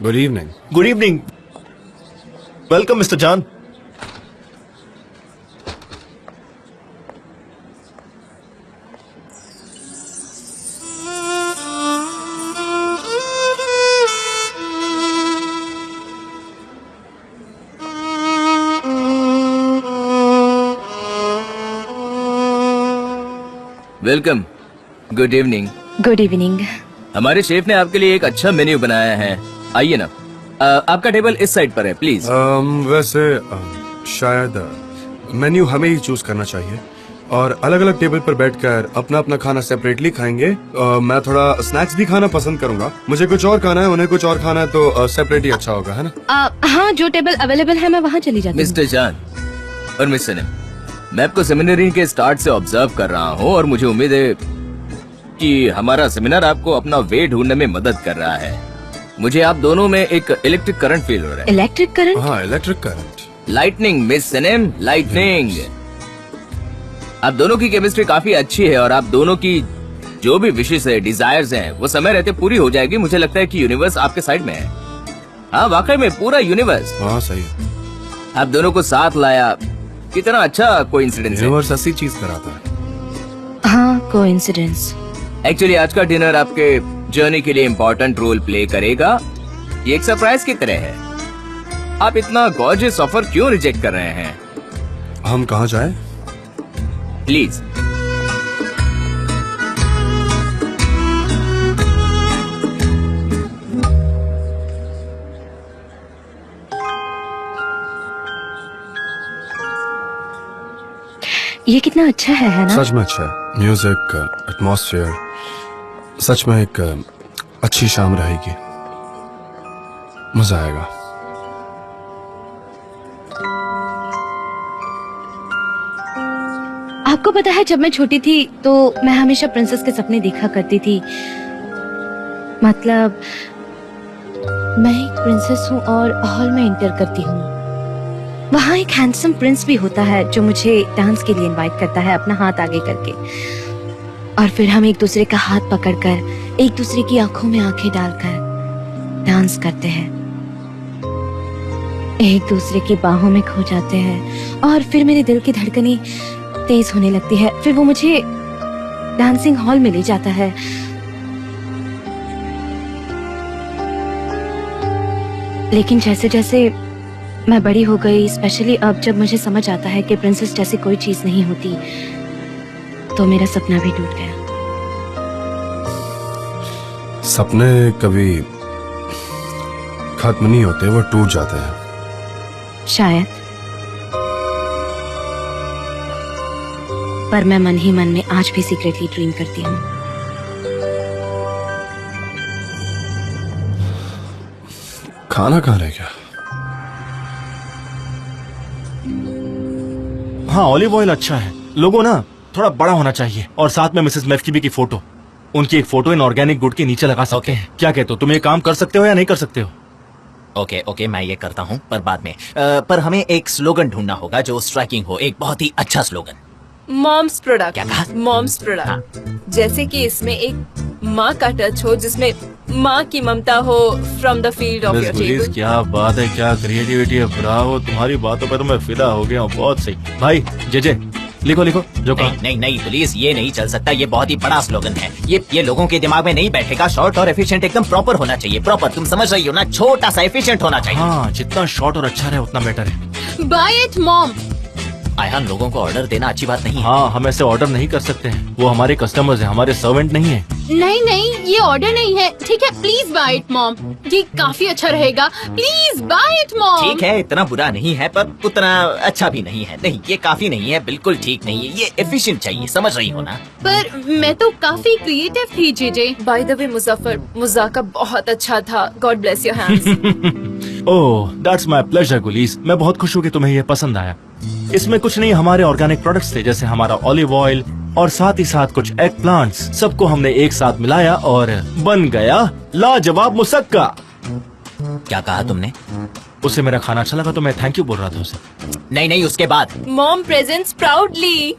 Good evening. Good evening. Welcome mister John. Welcome. Good evening. Good evening. हमारे chef ने आपके लिए एक अच्छा मेन्यू बनाया है, आइए ना। आपका टेबल इस साइड पर है, प्लीज। वैसे शायद मेन्यू हमें ही चूज करना चाहिए और अलग अलग टेबल पर बैठकर अपना अपना खाना सेपरेटली खाएंगे। मैं थोड़ा स्नैक्स भी खाना पसंद करूंगा। मुझे कुछ और खाना है, उन्हें कुछ और खाना है, तो सेपरेट ही अच्छा होगा, है ना? हाँ, जो टेबल अवेलेबल है मैं वहाँ चली जाती हूँ। मिस्टर जान और मिस सनम, मैं आपको सेमिनारी के स्टार्ट से ऑब्जर्व कर रहा हूँ और मुझे उम्मीद है कि हमारा सेमिनार आपको अपना वे ढूंढने में मदद कर रहा है। मुझे आप दोनों में एक इलेक्ट्रिक करंट फील हो रहा है। Electric current? हाँ, इलेक्ट्रिक करंट। लाइटनिंग मिस सनम, लाइटनिंग। आप दोनों की केमिस्ट्री काफी अच्छी है और आप दोनों की जो भी विशेष है, डिजायर्स हैं, वो समय रहते पूरी हो जाएगी। मुझे लगता है कि यूनिवर्स आपके साइड में है। हाँ, वाकई में पूरा यूनिवर्स। हाँ, सही है। आप दोनों को साथ लाया, कितना अच्छा कोइंसिडेंस है। यूनिवर्स ऐसी चीज कराता है। हाँ, कोइंसिडेंस। एक्चुअली आज का डिनर आपके जर्नी के लिए इम्पोर्टेंट रोल प्ले करेगा। ये एक सरप्राइज की तरह है। आप इतना गॉर्जियस ऑफर क्यों रिजेक्ट कर रहे हैं? हम कहाँ जाएं? प्लीज। ये कितना अच्छा है ना? सच में अच्छा है। म्यूजिक, एटमॉस्फेयर, सच में एक अच्छी शाम रहेगी। मजा आएगा। आपको पता है, जब मैं छोटी थी तो मैं हमेशा प्रिंसेस के सपने देखा करती थी। मतलब मैं एक प्रिंसेस हूँ और हॉल में एंटर करती हूँ। वहाँ एक हैंडसम प्रिंस भी होता है जो मुझे डांस के लिए इनवाइट करता है, अपना हाथ आगे करके। और फिर हम एक दूसरे का हाथ पकड़कर, एक दूसरे की आंखों में आंखें डालकर डांस करते हैं, एक दूसरे की बाहों में खो जाते हैं और फिर मेरे दिल की धड़कनें तेज होने लगती है। फिर वो मुझे डांसिंग हॉल में ले जाता है। लेकिन जैसे जैसे मैं बड़ी हो गई, स्पेशली अब जब मुझे समझ आता है कि प्रिंसेस जैसी कोई चीज नहीं होती, तो मेरा सपना भी टूट गया। सपने कभी खत्म नहीं होते, वो टूट जाते हैं। शायद, पर मैं मन ही मन में आज भी सीक्रेटली ड्रीम करती हूँ। खाना कहाँ रह गया? हाँ, ऑलिव ऑयल अच्छा है। लोगों ना थोड़ा बड़ा होना चाहिए और साथ में मिसेस मेफकीबी की फोटो, उनकी एक फोटो इन ऑर्गेनिक गुड के नीचे लगा सकते हैं। क्या कहते हो? तुम ये काम कर सकते हो या नहीं कर सकते हो? ओके, मैं ये करता हूँ, पर बाद में। पर हमें एक स्लोगन ढूंढना होगा जो स्ट्राइकिंग हो, एक बहुत ही अच्छा स्लोगन। Moms product. क्या कहा? Moms product. जैसे कि इसमें एक माँ का टच हो, जिसमें माँ की ममता हो, from the field of your table. क्या बात है, क्या क्रिएटिविटी है। ब्रावो, तुम्हारी बातों पर तो मैं फिदा हो गया हूँ। बहुत सही भाई। जे लिखो जो कहा। नहीं प्लीज, ये नहीं चल सकता। ये बहुत ही बड़ा स्लोगन है। ये लोगों के दिमाग में नहीं बैठेगा। शॉर्ट और एफिशिएंट, एकदम प्रॉपर होना चाहिए। प्रॉपर, तुम समझ रही हो ना? छोटा सा एफिशिएंट होना चाहिए। हाँ, जितना शॉर्ट और अच्छा रहे उतना बेटर है। Bye it mom. आयान, लोगों को ऑर्डर देना अच्छी बात नहीं है। हाँ, हम ऐसे ऑर्डर नहीं कर सकते हैं। वो हमारे कस्टमर्स हैं, हमारे सर्वेंट नहीं है। नहीं, ये ऑर्डर नहीं है। ठीक है, प्लीज बाय इट मॉम। ये काफी अच्छा रहेगा। Please buy it mom. ठीक है, इतना बुरा नहीं है पर उतना अच्छा भी नहीं है। नहीं, ये काफी नहीं है, बिल्कुल ठीक नहीं है। ये एफिशिएंट चाहिए, समझ रही हो ना? पर मैं तो काफी क्रिएटिव थी JJ. By the way Muzaffar, moussaka बहुत अच्छा था। God bless your hands. Oh, that's my pleasure गुलीस। मैं बहुत खुश हूँ कि तुम्हें ये पसंद आया। इसमें कुछ नहीं, हमारे ऑर्गेनिक प्रोडक्ट्स थे, जैसे हमारा ऑलिव ऑयल और साथ ही साथ कुछ एग प्लांट्स। सबको हमने एक साथ मिलाया और बन गया लाजवाब मुसक्का। क्या कहा तुमने? उसे मेरा खाना अच्छा लगा तो मैं थैंक यू बोल रहा था उसे। नहीं, उसके बाद। Mom presents proudly.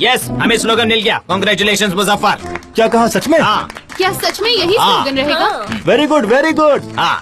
यस, हमें स्लोगन मिल गया। कांग्रेचुलेशंस मुजफ्फर। क्या कहा? सच में? हाँ। क्या सच में यही स्लोगन रहेगा? Very good very good. हाँ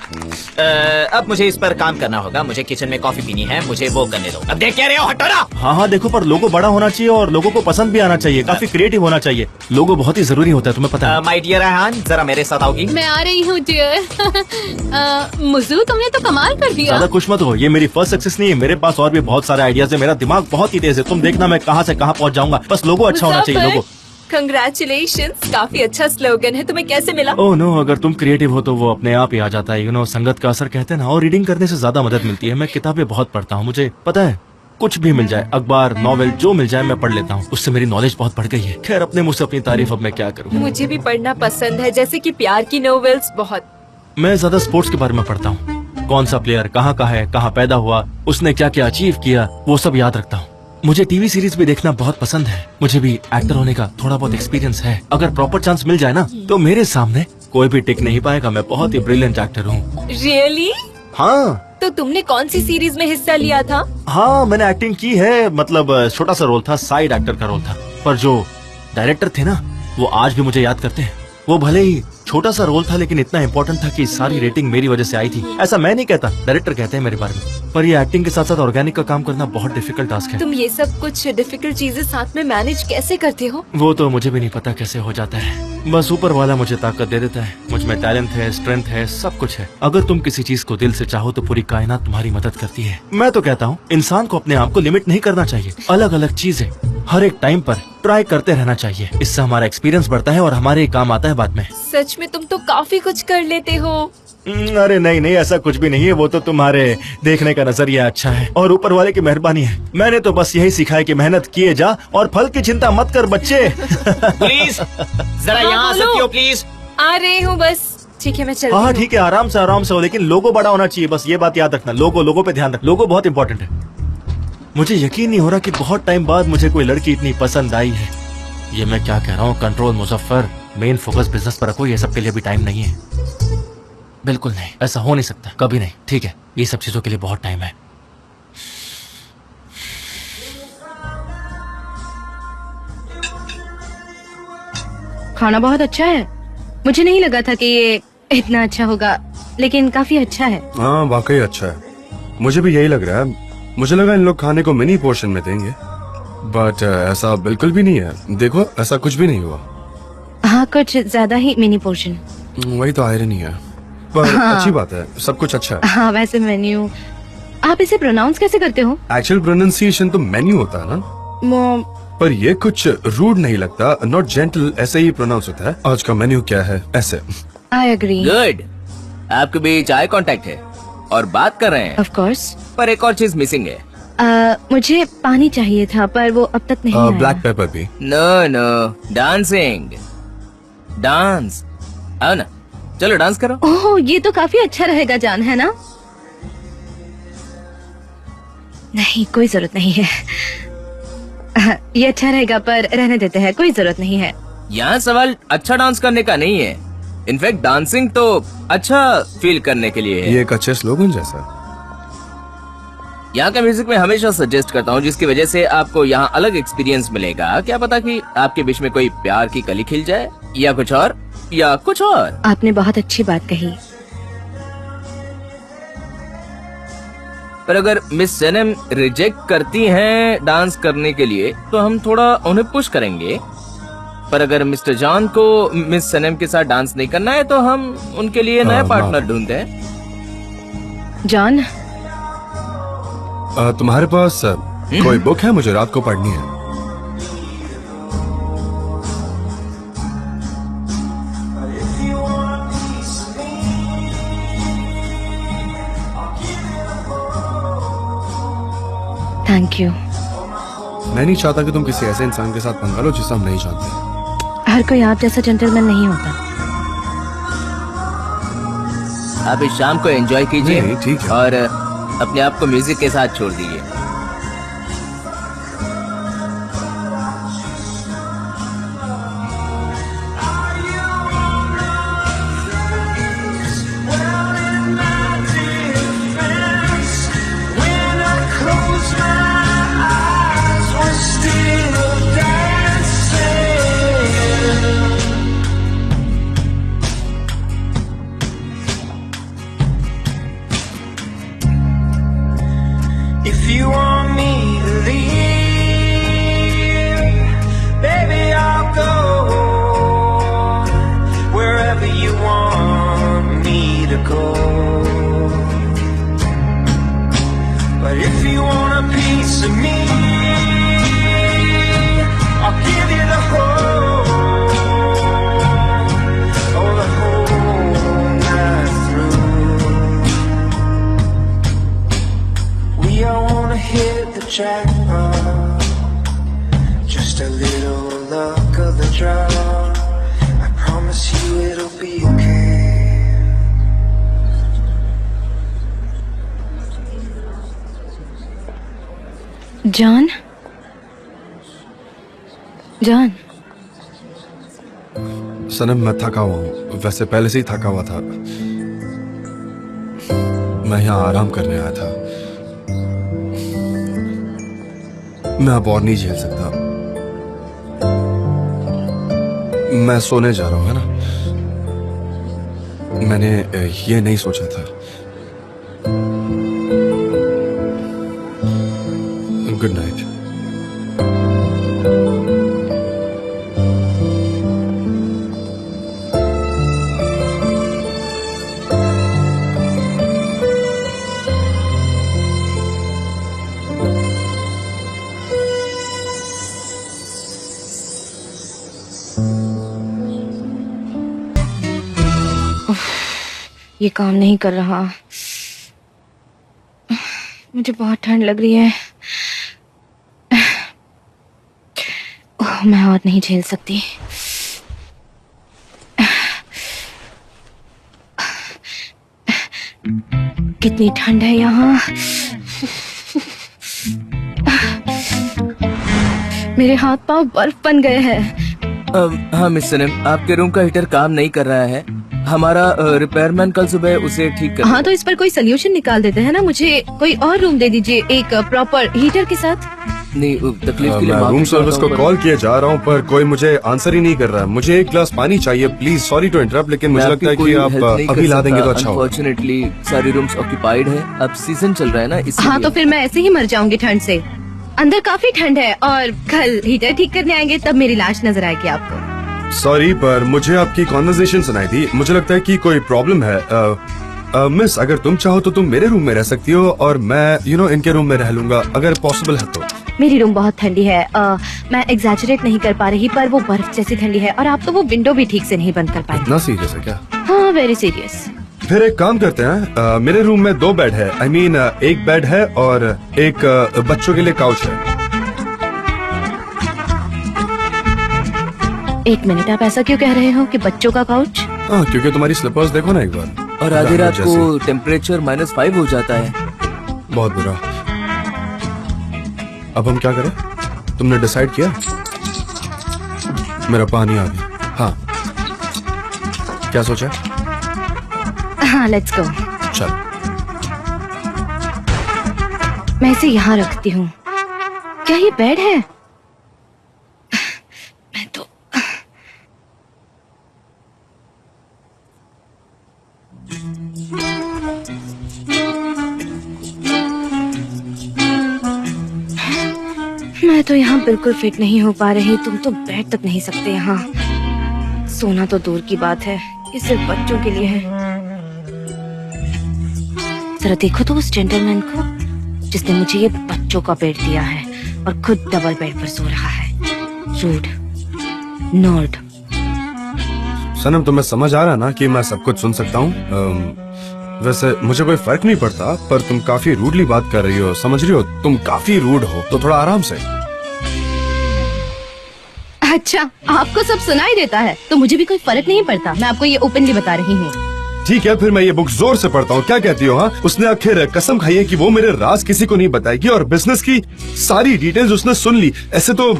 अब मुझे इस पर काम करना होगा। मुझे किचन में कॉफी पीनी है, मुझे वो करने दो। अब देख क्या रहे हो, हटो ना। हाँ हाँ देखो, पर लोगो बड़ा होना चाहिए और लोगों को पसंद भी आना चाहिए, काफी क्रिएटिव होना चाहिए। लोगो बहुत ही जरूरी होता है, तुम्हें पता है। माय डियर रेहान, जरा मेरे साथ आओगी? मैं आ रही हूँ डियर। मुझू तुमने तो कमाल कर दिया। ज्यादा खुश मत हो, ये मेरी फर्स्ट सक्सेस नहीं है, मेरे पास और भी बहुत सारे आइडियाज है। मेरा दिमाग बहुत ही तेज है, तुम देखना मैं कहाँ से कहाँ पहुँच जाऊंगा। बस लोगो अच्छा होना चाहिए। लोगो कंग्रेचुलेशंस, काफी अच्छा स्लोगन है। तुम्हें कैसे मिला? ओह नो, अगर तुम क्रिएटिव हो तो वो अपने आप ही आ जाता है। यू नो, संगत का असर कहते हैं ना, और रीडिंग करने से ज्यादा मदद मिलती है। मैं किताबें बहुत पढ़ता हूँ, मुझे पता है कुछ भी मिल जाए, अखबार नॉवेल जो मिल जाए मैं पढ़ लेता हूँ। उससे मेरी नॉलेज बहुत बढ़ गई है। खैर अपने मुझसे अपनी तारीफ अब मैं क्या करूँ। मुझे भी पढ़ना पसंद है, जैसे कि प्यार की नॉवेल्स बहुत। मैं ज्यादा स्पोर्ट्स के बारे में पढ़ता हूँ। कौन सा प्लेयर कहाँ का है, कहाँ पैदा हुआ, उसने क्या क्या अचीव किया, वो सब याद रखता हूँ। मुझे टीवी सीरीज भी देखना बहुत पसंद है। मुझे भी एक्टर होने का थोड़ा बहुत एक्सपीरियंस है। अगर प्रॉपर चांस मिल जाए ना तो मेरे सामने कोई भी टिक नहीं पाएगा। मैं बहुत ही ब्रिलियंट एक्टर हूँ। रियली? हाँ तो तुमने कौन सी सीरीज में हिस्सा लिया था? हाँ मैंने एक्टिंग की है, मतलब छोटा सा रोल था, साइड एक्टर का रोल था। पर जो डायरेक्टर थे ना वो आज भी मुझे याद करते हैं। वो भले ही छोटा सा रोल था लेकिन इतना इम्पोर्टेंट था कि सारी रेटिंग मेरी वजह से आई थी। ऐसा मैं नहीं कहता, डायरेक्टर कहते हैं मेरे बारे में। पर ये एक्टिंग के साथ साथ ऑर्गेनिक का काम करना बहुत डिफिकल्ट टास्क है। तुम ये सब कुछ डिफिकल्ट चीजें साथ में मैनेज कैसे करते हो? वो तो मुझे भी नहीं पता कैसे हो जाता है, बस ऊपर वाला मुझे ताकत दे देता है। मुझ में टैलेंट है, स्ट्रेंथ है, सब कुछ है। अगर तुम किसी चीज को दिल से चाहो तो पूरी कायनात तुम्हारी मदद करती है। मैं तो कहता हूँ इंसान को अपने आप को लिमिट नहीं करना चाहिए। अलग अलग चीजें हर एक टाइम पर ट्राई करते रहना चाहिए। इससे हमारा एक्सपीरियंस बढ़ता है और हमारे काम आता है बाद में। सच में तुम तो काफी कुछ कर लेते हो। अरे नहीं नहीं, ऐसा कुछ भी नहीं है। वो तो तुम्हारे देखने का नजरिया अच्छा है और ऊपर वाले की मेहरबानी है। मैंने तो बस यही सिखाया है कि मेहनत किए जा और फल की चिंता मत कर बच्चे। प्लीज जरा यहाँ आ सकती हो प्लीज? आ रही हूँ बस। ठीक है मैं चलती हाँ हूँ। ठीक है, आराम से हो, लेकिन लोगो बड़ा होना चाहिए। बस ये बात याद रखना, लोगो पे ध्यान रख। लोगो बहुत इंपॉर्टेंट है। मुझे यकीन नहीं हो रहा कि बहुत टाइम बाद मुझे कोई लड़की इतनी पसंद आई है। ये मैं क्या कह रहा हूँ। Control Muzaffar, main focus business पर रखो। ये सब के लिए भी टाइम नहीं है, बिल्कुल नहीं। ऐसा हो नहीं सकता, कभी नहीं। ठीक है, ये सब चीजों के लिए बहुत टाइम है। खाना बहुत अच्छा है। मुझे नहीं लगा था कि ये इतना अच्छा होगा, लेकिन काफी अच्छा है। हाँ वाकई अच्छा है, मुझे भी यही लग रहा है। मुझे लगा इन लोग खाने को मिनी पोर्शन में देंगे, बट ऐसा बिल्कुल भी नहीं है। देखो ऐसा कुछ भी नहीं हुआ। हाँ कुछ ज्यादा ही मिनी पोर्शन। वही तो आयरनी है, पर अच्छी बात है, सब कुछ अच्छा है। हाँ वैसे मेन्यू, आप इसे प्रोनाउंस कैसे करते हो? एक्चुअल प्रोनाउंसिएशन तो मेन्यू होता है ना, पर ये कुछ रूड नहीं लगता। नॉट जेंटल, ऐसे ही प्रोनाउंस होता है। आज का मेन्यू क्या है ऐसे। I agree. गुड, आपके बीच आई कांटेक्ट है और बात कर रहे हैं। Of course. पर एक और चीज मिसिंग है। मुझे पानी चाहिए था पर वो अब तक नहीं आया। ब्लैक पेपर भी। No, dancing, dance. आओ ना, चलो डांस करो। ओह ये तो काफी अच्छा रहेगा जान, है ना? नहीं कोई जरूरत नहीं है। ये अच्छा रहेगा पर रहने देते हैं, कोई जरूरत नहीं है। यहाँ सवाल अच्छा डांस करने का नहीं है। इनफैक्ट डांसिंग तो अच्छा फील करने के लिए है। ये एक अच्छे स्लोगन जैसा। यहाँ का म्यूजिक मैं हमेशा सजेस्ट करता हूँ, जिसकी वजह से आपको यहाँ अलग एक्सपीरियंस मिलेगा। क्या पता कि आपके बीच में कोई प्यार की कली खिल जाए, या कुछ और, या कुछ और। आपने बहुत अच्छी बात कही। पर अगर मिस सनम रिजेक्ट करती हैं डांस करने के लिए तो हम थोड़ा उन्हें पुश करेंगे। पर अगर मिस्टर जॉन को मिस सनम के साथ डांस नहीं करना है तो हम उनके लिए नया पार्टनर ढूंढते हैं। जॉन, तुम्हारे पास कोई बुक है? मुझे रात को पढ़नी है। Thank you. मैं नहीं चाहता कि तुम किसी ऐसे इंसान के साथ पंगा लो जिसे हम नहीं जानते। हर कोई आप जैसा जेंटलमैन नहीं होता। आप इस शाम को एंजॉय कीजिए नहीं, ठीक है। और अपने आप को म्यूजिक के साथ छोड़ दीजिए। जान, सनम मैं थका हुआ हूँ, वैसे पहले से ही थका हुआ था। मैं यहाँ आराम करने आया था। मैं अब और नहीं झेल सकता। मैं सोने जा रहा हूँ, है ना? मैंने ये नहीं सोचा था। Good night. ये काम नहीं कर रहा। मुझे बहुत ठंड लग रही है। ओह, मैं और नहीं झेल सकती। कितनी ठंड है यहाँ। मेरे हाथ पांव बर्फ बन गए हैं। हाँ मिस सनम, आपके रूम का हीटर काम नहीं कर रहा है। हमारा रिपेयरमैन कल सुबह उसे ठीक कर। हाँ, तो इस पर कोई सोल्यूशन निकाल देते हैं ना। मुझे कोई और रूम दे दीजिए एक प्रॉपर हीटर के साथ। नहीं, तकलीफ के लिए मैं माफी रूम सर्विस चाहता को हूं, कॉल किए जा रहा हूँ पर कोई मुझे आंसर ही नहीं कर रहा है। मुझे एक गिलास पानी चाहिए प्लीज। सॉरी टू इंटरप्ट, लेकिन मुझे लगता है कि आप अभी ला देंगे तो अच्छा होगा। अनफॉर्चुनेटली सारी रूम्स ऑक्यूपाइड है। अब सीजन चल रहा है ना, इसलिए। हाँ, तो फिर मैं ऐसे ही मर जाऊंगी ठंड से। अंदर काफी ठंड है और कल हीटर ठीक करने आएंगे तब मेरी लाश नजर आएगी आपको। सॉरी पर मुझे आपकी कॉन्वर्सेशन सुनाई थी। मुझे लगता है कि कोई प्रॉब्लम है। मिस, अगर तुम चाहो तो तुम मेरे रूम में रह सकती हो और मैं इनके रूम में रह लूंगा अगर पॉसिबल है तो। मेरी रूम बहुत ठंडी है। मैं एग्जैजरेट नहीं कर पा रही पर वो बर्फ जैसी ठंडी है और आप तो वो विंडो भी ठीक से नहीं बंद कर पाएंगे। इतना सीरियस है क्या? हाँ, वेरी सीरियस। फिर एक काम करते हैं, मेरे रूम में 2 बेड है। आई मीन एक बेड है और एक बच्चों के लिए काउच है। एक मिनट, आप ऐसा क्यों कह रहे हो कि बच्चों का काउच? हाँ, क्योंकि तुम्हारी स्लीपर्स देखो ना एक बार। और आधी रात जैसे। को टेम्परेचर -5 हो जाता है। बहुत बुरा। अब हम क्या करें? तुमने डिसाइड किया? मेरा पानी आ गया। हाँ, क्या सोचा? हाँ, लेट्स गो। चल। मैं इसे यहाँ रखती हूँ। क्या ये बेड है? मैं तो मैं तो यहाँ बिल्कुल फिट नहीं हो पा रही। तुम तो बैठ तक नहीं सकते यहाँ। सोना तो दूर की बात है, ये सिर्फ बच्चों के लिए है। जरा देखो तो उस जेंटलमैन को जिसने मुझे ये बच्चों का बेड दिया है और खुद डबल बेड पर सो रहा है। Rude, nerd. सनम, तुम्हें समझ आ रहा ना कि मैं सब कुछ सुन सकता हूँ? वैसे मुझे कोई फर्क नहीं पड़ता पर तुम काफी रूडली बात कर रही हो, समझ रही हो? तुम काफी रूड हो, तो थोड़ा आराम से। अच्छा, आपको सब सुनाई देता है तो मुझे भी कोई फर्क नहीं पड़ता। मैं आपको ये ओपनली बता रही हूँ। ठीक है, फिर मैं ये बुक जोर से पढ़ता हूँ। क्या कहती हो? हाँ, उसने आखिर कसम खाई है कि वो मेरे राज किसी को नहीं बताएगी और बिजनेस की सारी डिटेल्स उसने सुन ली। ऐसे तो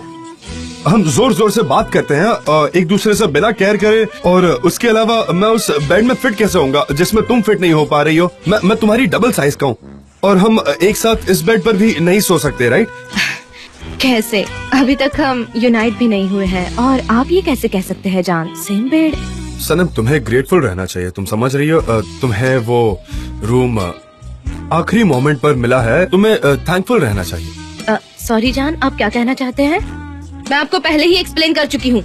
हम जोर जोर से बात करते हैं और एक दूसरे से बिना केयर करे, और उसके अलावा मैं उस बेड में फिट कैसे होऊंगा जिसमें तुम फिट नहीं हो पा रही हो? मैं तुम्हारी डबल साइज का हूँ और हम एक साथ इस बेड पर भी नहीं सो सकते, राइट? कैसे? अभी तक हम यूनाइट भी नहीं हुए हैं और आप ये कैसे कह सकते हैं जान? Same bed. सनम, तुम्हें ग्रेटफुल रहना चाहिए। तुम समझ रही हो? तुम्हें वो रूम आखिरी मोमेंट पर मिला है। तुम्हें थैंकफुल रहना चाहिए। सॉरी जान, आप क्या कहना चाहते हैं? मैं आपको पहले ही एक्सप्लेन कर चुकी हूँ।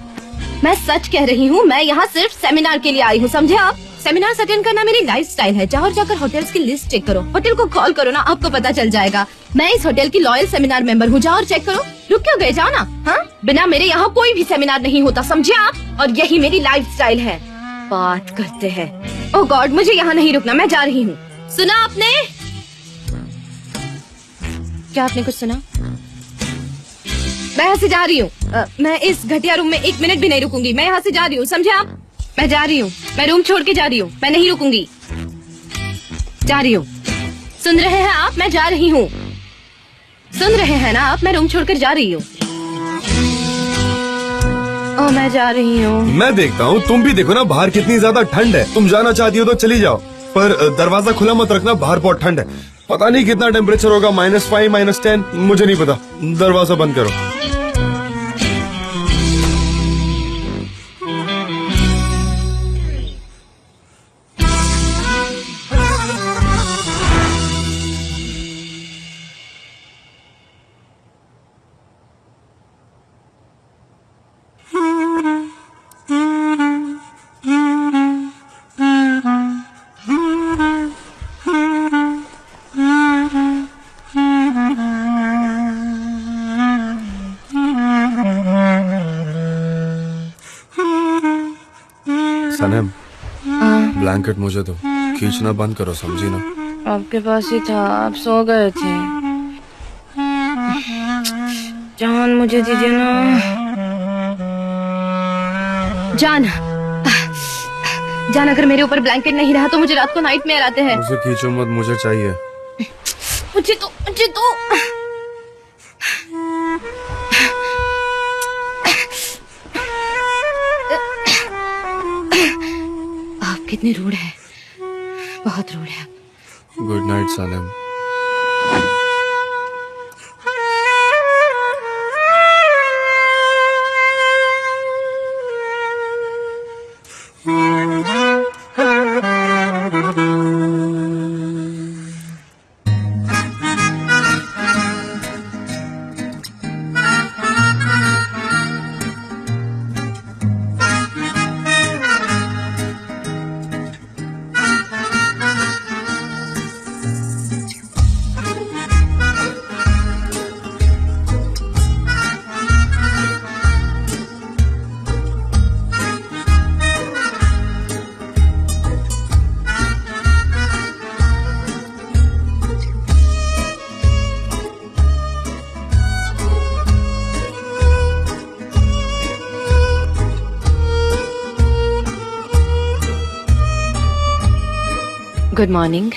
मैं सच कह रही हूँ। मैं यहाँ सिर्फ सेमिनार के लिए आई हूँ, समझे आप? सेमिनार अटेंड करना मेरी लाइफस्टाइल है। जाओ और जाकर होटल्स की लिस्ट चेक करो। होटल को कॉल करो ना, आपको पता चल जाएगा। मैं इस होटल की लॉयल सेमिनार मेंबर हूँ। जाओ और चेक करो। रुक क्यों गए? जाओ ना। हाँ, बिना मेरे यहाँ कोई भी सेमिनार नहीं होता, समझे आप? और यही मेरी लाइफस्टाइल है। बात करते हैं। ओह गॉड, मुझे यहाँ नहीं रुकना, मैं जा रही हूँ। सुना आपने? क्या आपने कुछ सुना? मैं यहाँ से जा रही हूँ। मैं इस घटिया रूम में 1 मिनट भी नहीं रुकूंगी। मैं यहाँ से जा रही हूँ, समझे आप? मैं जा रही हूँ। मैं रूम छोड़ के जा रही हूँ। मैं नहीं रुकूंगी। जा रही हूँ। सुन रहे हैं आप? मैं जा रही हूँ। सुन रहे हैं ना आप? मैं रूम छोड़कर जा रही हूँ। ओ मैं जा रही हूँ। मैं देखता हूँ, तुम भी देखो ना बाहर कितनी ज्यादा ठंड है। तुम जाना चाहती हो तो चली जाओ, पर दरवाजा खुला मत रखना, बाहर बहुत ठंड है। पता नहीं कितना टेम्परेचर होगा, -5 -10, मुझे नहीं पता। दरवाजा बंद करो। सनम, ब्लैंकेट मुझे दो। खींचना बंद करो, समझी ना? आपके पास ही था, आप सो गए थे। जान मुझे दीजिए ना। जान, जान अगर मेरे ऊपर ब्लैंकेट नहीं रहा तो मुझे रात को नाइटमेयर आते हैं। मुझे खींचो मत, मुझे चाहिए। मुझे तो आप कितने रूड है, बहुत रूड है। Good night Sanam. Good morning.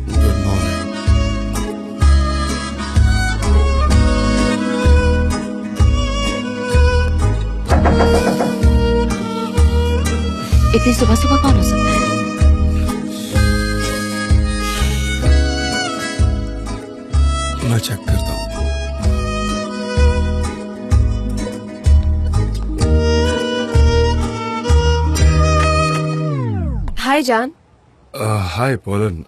Good morning. इतनी सुबह सुबह कौन हो सकता है? मैं चेक करता हूँ। हाय जान। हाय पोलन,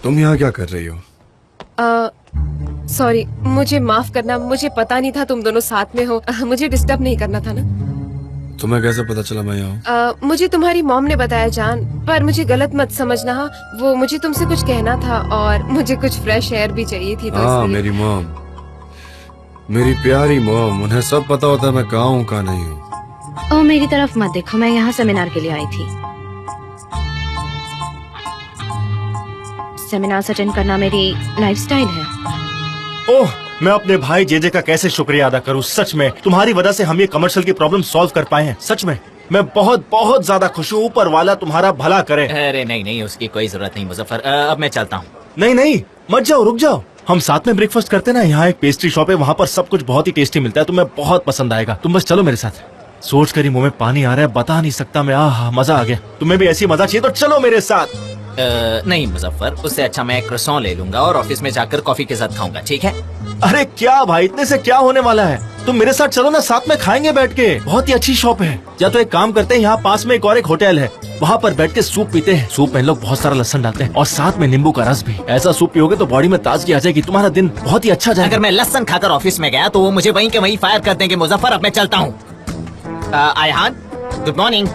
तुम यहाँ क्या कर रही हो? सॉरी, मुझे माफ करना, मुझे पता नहीं था तुम दोनों साथ में हो। मुझे डिस्टर्ब नहीं करना था ना। तुम्हें कैसे पता चला मैं यहाँ हूँ? मुझे तुम्हारी मॉम ने बताया जान, पर मुझे गलत मत समझना। वो मुझे तुमसे कुछ कहना था और मुझे कुछ फ्रेश एयर भी चाहिए थी, तो हाँ, इसलिए। मेरी मॉम, मेरी प्यारी मॉम, उन्हें सब पता होता है मैं कहाँ हूँ कहाँ नहीं हूँ। ओ मेरी तरफ मत देखो, मैं यहाँ सेमिनार के लिए आई थी। सेमिनार अटेंड करना मेरी लाइफस्टाइल है। ओह, मैं अपने भाई जेजे का कैसे शुक्रिया अदा करूं। सच में तुम्हारी वजह से हम ये कमर्शियल की प्रॉब्लम सॉल्व कर पाए हैं। सच में मैं बहुत बहुत ज्यादा खुश हूँ। ऊपर वाला तुम्हारा भला करे। अरे नहीं नहीं, उसकी कोई जरूरत नहीं मुजफ्फर। अब मैं चलता हूँ। नहीं नहीं, मत जाओ, रुक जाओ। हम साथ में ब्रेकफास्ट करते ना। यहाँ एक पेस्ट्री शॉप है, वहाँ पर सब कुछ बहुत ही टेस्टी मिलता है। तुम्हें बहुत पसंद आएगा। तुम बस चलो मेरे साथ। सोच कर ही मुंह में पानी आ रहा है, बता नहीं सकता मैं। आह, मजा आ गया। तुम्हें भी ऐसी मजा चाहिए तो चलो मेरे साथ। नहीं मुजफ्फर, उससे अच्छा मैं क्रोसॉन ले लूंगा और ऑफिस में जाकर कॉफी के साथ खाऊंगा, ठीक है? अरे क्या भाई, इतने से क्या होने वाला है? तुम मेरे साथ चलो ना, साथ में खाएंगे बैठ के। बहुत ही अच्छी शॉप है। या तो एक काम करते हैं, यहाँ पास में एक और एक होटल है, वहाँ पर बैठ के सूप पीते हैं। सूप में लोग बहुत सारा लहसुन डालते हैं और साथ में नींबू का रस भी। ऐसा सूप पियोगे तो बॉडी में ताजगी आ जाएगी, तुम्हारा दिन बहुत ही अच्छा जाएगा। अगर मैं लहसुन खाकर ऑफिस में गया तो वो मुझे वहीं के वहीं फायर कर देंगे। मुजफ्फर, अब मैं चलता हूँ। आयहान, गुड मॉर्निंग।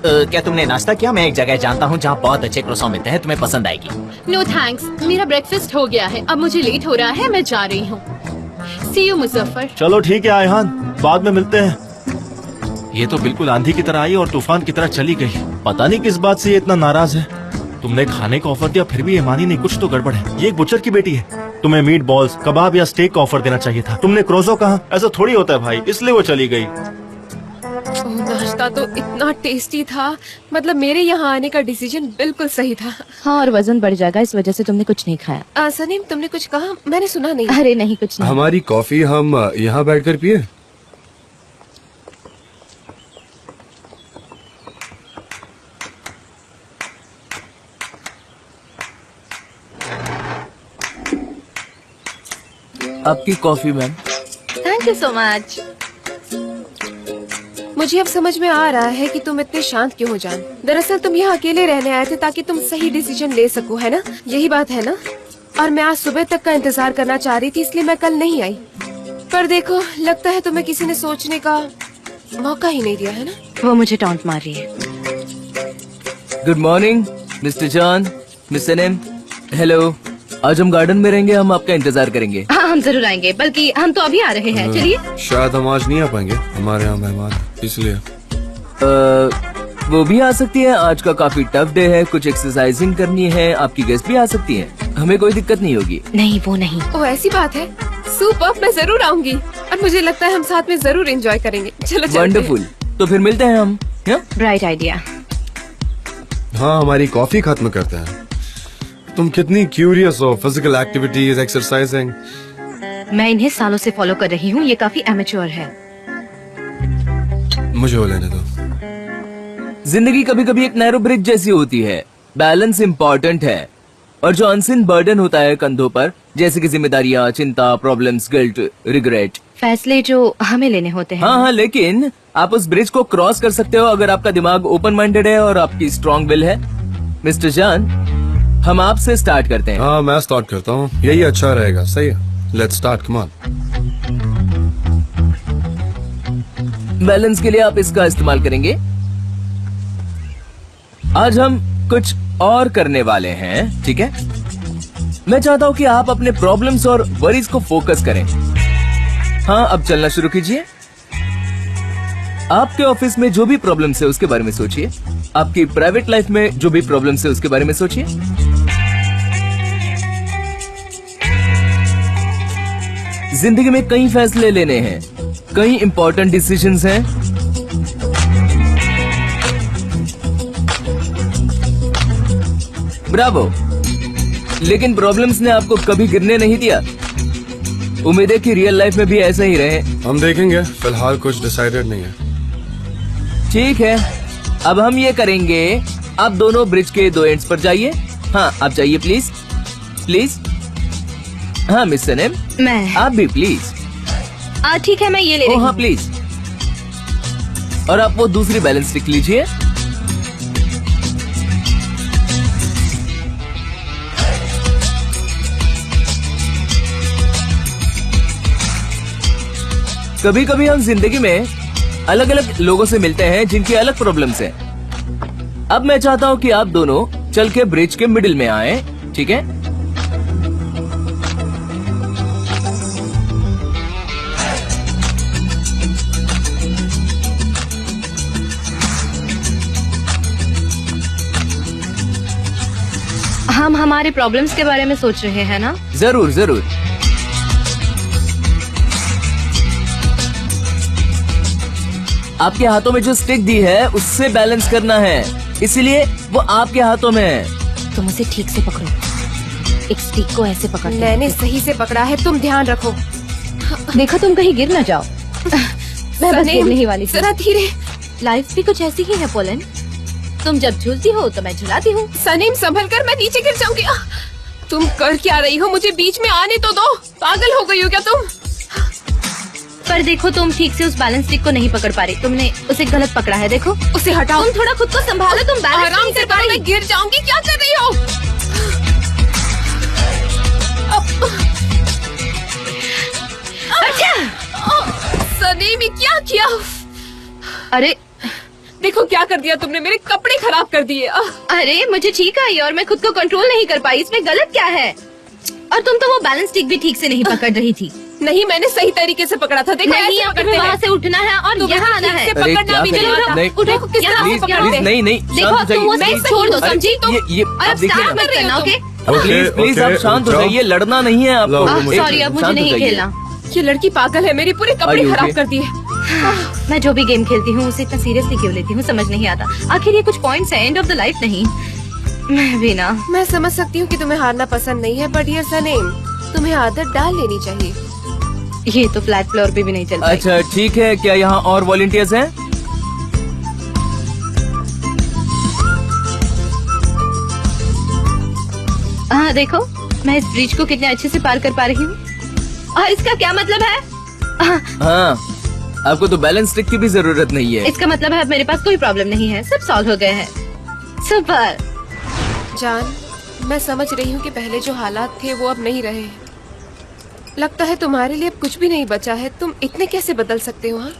क्या तुमने नाश्ता किया? मैं एक जगह जानता हूँ जहाँ बहुत अच्छे क्रोसॉन मिलते हैं, तुम्हें पसंद आएगी। नो थैंक्स, मेरा ब्रेकफास्ट हो गया है। अब मुझे लेट हो रहा है, मैं जा रही हूँ। सी यू मुजफ्फर। चलो ठीक है आयहान, बाद में मिलते हैं। ये तो बिल्कुल आंधी की तरह आई और तूफान की तरह चली गई। पता नहीं किस बात से ये इतना नाराज है। तुमने खाने का ऑफर दिया फिर भी ये मानी नहीं, कुछ तो गड़बड़ है। ये एक बुचर की बेटी है। तुम्हें मीट बॉल्स, कबाब या स्टेक का ऑफर देना चाहिए था। तुमने क्रोजो कहा? ऐसा थोड़ी होता है भाई, इसलिए वो चली गई। नाश्ता होता तो इतना टेस्टी था। मतलब मेरे यहाँ आने का डिसीजन बिल्कुल सही था। हाँ, और वजन बढ़ जाएगा इस वजह से तुमने कुछ नहीं खाया। सनीम, तुमने कुछ कहा? मैंने सुना नहीं। अरे नहीं, कुछ नहीं। हमारी कॉफी हम यहाँ बैठकर पिए। आपकी coffee ma'am. Thank you so much. मुझे अब समझ में आ रहा है कि तुम इतने शांत क्यों हो जान। दरअसल तुम यहाँ अकेले रहने आए थे ताकि तुम सही डिसीजन ले सको, है ना? यही बात है ना? और मैं आज सुबह तक का इंतजार करना चाह रही थी, इसलिए मैं कल नहीं आई। पर देखो, लगता है तुम्हें किसी ने सोचने का मौका ही नहीं दिया, है ना? वो मुझे टॉन्ट मार रही है। Good morning mister John, miss Sanam. Hello, आज हम गार्डन में रहेंगे, हम आपका इंतजार करेंगे। हाँ, हम जरूर आएंगे, बल्कि हम तो अभी आ रहे हैं। चलिए। शायद हम आज नहीं आ पाएंगे, हमारे यहाँ मेहमान हैं, इसलिए। वो भी आ सकती है, आज का काफी टफ डे है, कुछ एक्सरसाइजिंग करनी है, आपकी गेस्ट भी आ सकती है, हमें कोई दिक्कत नहीं होगी। नहीं, वो नहीं। ओ, ऐसी बात है। सुपर, मैं जरूर आऊंगी और मुझे लगता है हम साथ में जरूर एंजॉय करेंगे। चलो चलते हैं। वंडरफुल, तो फिर मिलते हैं हम। Bright idea. हाँ, हमारी कॉफी खत्म करते हैं। तुम कितनी क्यूरियस हो, फिजिकल एक्टिविटीज, एक्सरसाइजिंग। मैं इन्हें सालों से फॉलो कर रही हूँ, ये काफी एमेच्योर है। मुझे वो लेने दो। जिंदगी कभी कभी एक नैरो ब्रिज जैसी होती है। बैलेंस इम्पोर्टेंट है, और जो अनसिन बर्डन होता है कंधों पर, जैसे कि जिम्मेदारियां, चिंता, प्रॉब्लम्स, गिल्ट, रिग्रेट, फैसले जो हमें लेने होते हैं। हाँ, लेकिन आप उस ब्रिज को क्रॉस कर सकते हो अगर आपका दिमाग ओपन माइंडेड है और आपकी स्ट्रॉन्ग विल है। मिस्टर जान, हम आपसे स्टार्ट करते हैं। हाँ, मैं स्टार्ट करता हूँ, यही अच्छा रहेगा। सही है, let's start, come on. Balance के लिए आप इसका इस्तेमाल करेंगे। आज हम कुछ और करने वाले हैं, ठीक है? मैं चाहता हूँ कि आप अपने प्रॉब्लम्स और वरीज को फोकस करें। हाँ, अब चलना शुरू कीजिए। आपके ऑफिस में जो भी प्रॉब्लम्स है उसके बारे में सोचिए। आपकी प्राइवेट लाइफ में जो भी प्रॉब्लम्स है उसके बारे में सोचिए। जिंदगी में कई फैसले लेने हैं, कई इंपॉर्टेंट डिसीजंस हैं। ब्रावो, लेकिन प्रॉब्लम्स ने आपको कभी गिरने नहीं दिया। उम्मीद है कि रियल लाइफ में भी ऐसा ही रहे। हम देखेंगे, फिलहाल कुछ डिसाइडेड नहीं है। ठीक है, अब हम ये करेंगे, आप दोनों ब्रिज के दो एंड्स पर जाइए। हाँ, आप जाइए प्लीज, प्लीज। हाँ मिस सनम, मैं। आप भी प्लीज। ठीक है, मैं ये ले रही हाँ हूँ। प्लीज। और आप वो दूसरी बैलेंस स्टिक लीजिए। कभी कभी हम जिंदगी में अलग अलग लोगों से मिलते हैं जिनकी अलग प्रॉब्लम्स हैं। अब मैं चाहता हूँ कि आप दोनों चल के ब्रिज के मिडिल में आए, ठीक है? हम हमारे प्रॉब्लम्स के बारे में सोच रहे हैं ना? जरूर जरूर। आपके हाथों में जो स्टिक दी है उससे बैलेंस करना है, इसीलिए वो आपके हाथों में है। तुम उसे ठीक से पकड़ो, एक स्टिक को ऐसे पकड़। मैंने सही से पकड़ा है, तुम ध्यान रखो। देखो, तुम कहीं गिर ना जाओ। मैं बस गिरने ही वाली थी। जरा धीरे। लाइफ भी कुछ ऐसी ही है पोलन, तुम जब झूलती हो तो मैं झुलाती हूँ। सनीम, संभल कर, मैं नीचे गिर जाऊंगी। तुम कर क्या रही हो? मुझे बीच में आने तो दो। पागल हो गई हो क्या तुम? पर देखो, तुम ठीक से उस बैलेंस स्टिक को नहीं पकड़ पा रही, तुमने उसे गलत पकड़ा है। देखो, उसे हटाओ। तुम थोड़ा खुद को संभालो, तुम बैलेंस आराम नहीं से कर पा करो, रही। मैं गिर जाऊंगी। क्या कर रही हो? सनीम, ये क्या किया? अरे देखो क्या कर दिया तुमने, मेरे कपड़े खराब कर दिए। अरे, मुझे ठीक आई और मैं खुद को कंट्रोल नहीं कर पाई, इसमें गलत क्या है? और तुम तो वो बैलेंस स्टिक भी ठीक से नहीं पकड़ रही थी। नहीं, मैंने सही तरीके से पकड़ा था। देखो, नहीं, ऐसे अब पकड़ते तुम्हें वहाँ हैं। से उठना है और तुम्हें यहाँ आना ठीक है। से अरे, पकड़ना क्या भी कर नहीं रही हो? आता। नहीं, उठो, किस तरह से प्लीज पकड़ते प्लीज, हैं? नहीं नहीं, देखो, शांत हो तुम वो जाइए। स्टिक छोड़ दो, अरे, समझी तुम? ये और आप अब देखिए स्टार्ट ना। मत करना, ओके? प्लीज प्लीज, आप शांत हो जाइए, लड़ना नहीं है आपको। लो, एक मुझे- सॉरी, अब मुझे शांत हो नहीं जाइए। खेलना। ये लड़की पागल है, मेरे पूरे कपड़े Are you खराब okay? कर दिए। मैं जो भी गेम खेलती हूँ उसे इतना सीरियसली क्यों लेती हूँ समझ नहीं आता। आखिर ये कुछ पॉइंट्स है, एंड ऑफ द लाइफ नहीं। मैं भी ना। मैं समझ सकती हूँ कि तुम्हें हारना पसंद नहीं है, बट ये सनेम, तुम्हें आदत डाल लेनी चाहिए। ये तो फ्लैट फ्लोर पे भी नहीं चल पाएगी। अच्छा ठीक है, क्या यहाँ और वॉलंटियर्स हैं? हाँ देखो, मैं इस ब्रिज को कितने अच्छे से पार कर पा रही हूँ। और इसका क्या मतलब है? हाँ, आपको तो बैलेंस स्टिक की भी जरूरत नहीं है। इसका मतलब है अब मेरे पास कोई प्रॉब्लम नहीं है, सब सॉल्व हो गए हैं। सुपर। जान, मैं समझ रही हूँ कि पहले जो हालात थे वो अब नहीं रहे। लगता है तुम्हारे लिए अब कुछ भी नहीं बचा है। तुम इतने कैसे बदल सकते हो? हाँ,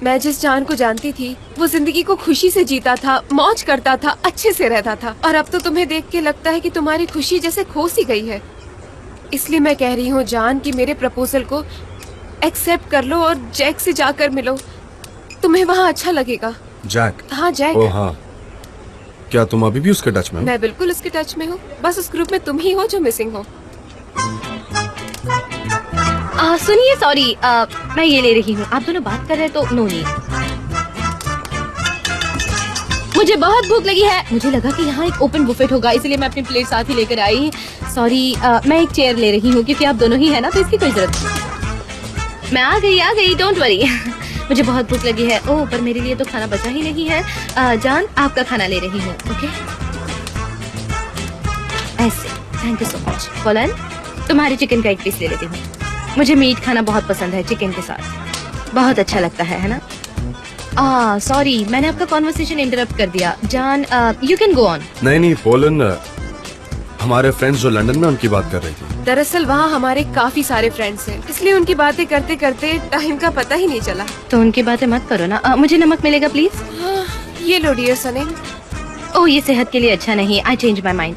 मैं जिस जान को जानती थी वो जिंदगी को खुशी से जीता था, मौज करता था, अच्छे से रहता था, और अब तो तुम्हें देख के लगता है कि तुम्हारी खुशी जैसे खो सी गई है। इसलिए मैं कह रही हूँ जान कि मेरे प्रपोजल को एक्सेप्ट कर लो और जैक से जाकर मिलो, तुम्हें वहाँ अच्छा लगेगा। जैक? हाँ जैक। ओ हाँ, क्या तुम अभी भी उसके टच में हो? मैं बिल्कुल उसके टच में हूँ, बस उस ग्रुप में तुम ही हो जो मिसिंग हो। सुनिए, सॉरी, मैं ये ले रही हूँ। आप दोनों बात कर रहे हैं तो नो नीड। मुझे बहुत भूख लगी है। मुझे लगा कि यहाँ एक ओपन बुफेट होगा, इसलिए मैं अपनी प्लेट साथ ही लेकर आई। सॉरी, मैं एक चेयर ले रही हूँ क्योंकि आप दोनों ही है ना, तो इसकी कोई जरूरत नहीं। मैं आ गई, डोंट वरी। मुझे बहुत भूख लगी है। ओह, पर मेरे लिए तो खाना बचा ही नहीं है। जान, आपका खाना ले रही हूँ। ओके, ऐसे। Thank you so much. Pollen, तुम्हारे चिकन का एक पीस ले लेती हूँ। मुझे मीट खाना बहुत पसंद है, चिकन के साथ बहुत अच्छा लगता है ना। सॉरी, मैंने आपका कॉन्वर्सेशन इंटरप्ट कर दिया। जान, यू कैन गो ऑन। नहीं, पोलन, हमारे फ्रेंड्स जो लंदन में, उनकी बात कर रही थी। दरअसल वहाँ हमारे काफी सारे फ्रेंड्स हैं, इसलिए उनकी बातें करते करते टाइम का पता ही नहीं चला। तो उनकी बातें मत करो ना। मुझे नमक मिलेगा प्लीज? हाँ, ये लो डियर सनेम। ओह, ये सेहत के लिए अच्छा नहीं। I change my mind.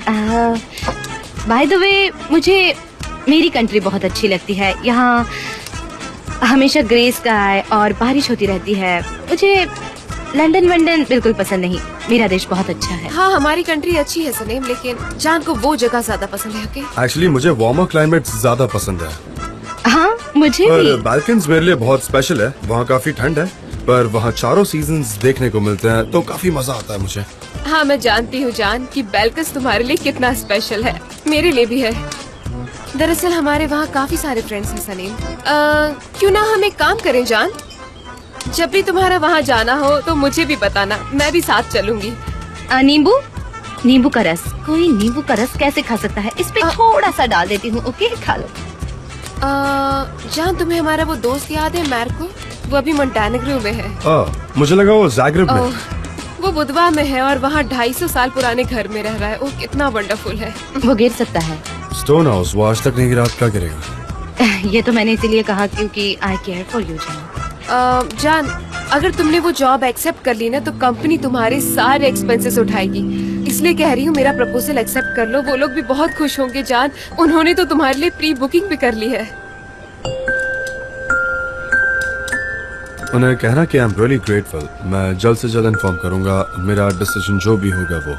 Bye the वे, मुझे मेरी कंट्री बहुत अच्छी लगती है। यहाँ हमेशा ग्रे स्काई और बारिश होती रहती है। मुझे लंदन वंदन बिल्कुल पसंद नहीं। मेरा देश बहुत अच्छा है। हाँ, हमारी कंट्री अच्छी है सनेम, लेकिन जान को वो जगह ज्यादा पसंद है। ओके, एक्चुअली मुझे वार्मर क्लाइमेट ज्यादा पसंद है। हाँ, मुझे पर भी। बाल्कन्स मेरे लिए बहुत स्पेशल है। वहाँ काफी ठंड है, पर वहाँ चारों सीजन्स देखने को मिलते हैं, तो काफी मजा आता है मुझे। हाँ, मैं जानती हूँ जान कि बैल्कस तुम्हारे लिए कितना स्पेशल है। मेरे लिए भी है। दरअसल हमारे वहाँ काफी सारे फ्रेंड्स हैं सनीम। क्यों ना हम एक काम करें जान, जब भी तुम्हारा वहाँ जाना हो तो मुझे भी बताना, मैं भी साथ चलूंगी। नींबू का रस। कोई नींबू का रस कैसे खा सकता है? इस पे थोड़ा सा डाल देती हूँ। ओके, खा लो। जान, तुम्हें हमारा वो दोस्त याद है मार्को? वो अभी मोंटेनेग्रो में है। मुझे लगा वो ज़ाग्रेब में। वो बुधवा में है और वहाँ 250 साल पुराने घर में रह रहा है। वो कितना वंडरफुल है। वो गिर सकता है। स्टोन हाउस, वो आज तक नहीं गिरा, क्या गिरेगा? ये तो मैंने इसीलिए कहा क्योंकि आई केयर फॉर यू जान, अगर तुमने वो जॉब एक्सेप्ट कर ली ना तो कंपनी तुम्हारे सारे एक्सपेंसेस उठाएगी। इसलिए कह रही हूँ मेरा प्रपोजल एक्सेप्ट कर लो। वो लोग भी बहुत खुश होंगे जान, उन्होंने तो तुम्हारे लिए प्री बुकिंग भी कर ली है। उन्हें कहना कि आई एम रियली ग्रेटफुल। मैं जल्द से जल्द इन्फॉर्म करूंगा। मेरा डिसीजन जो भी होगा वो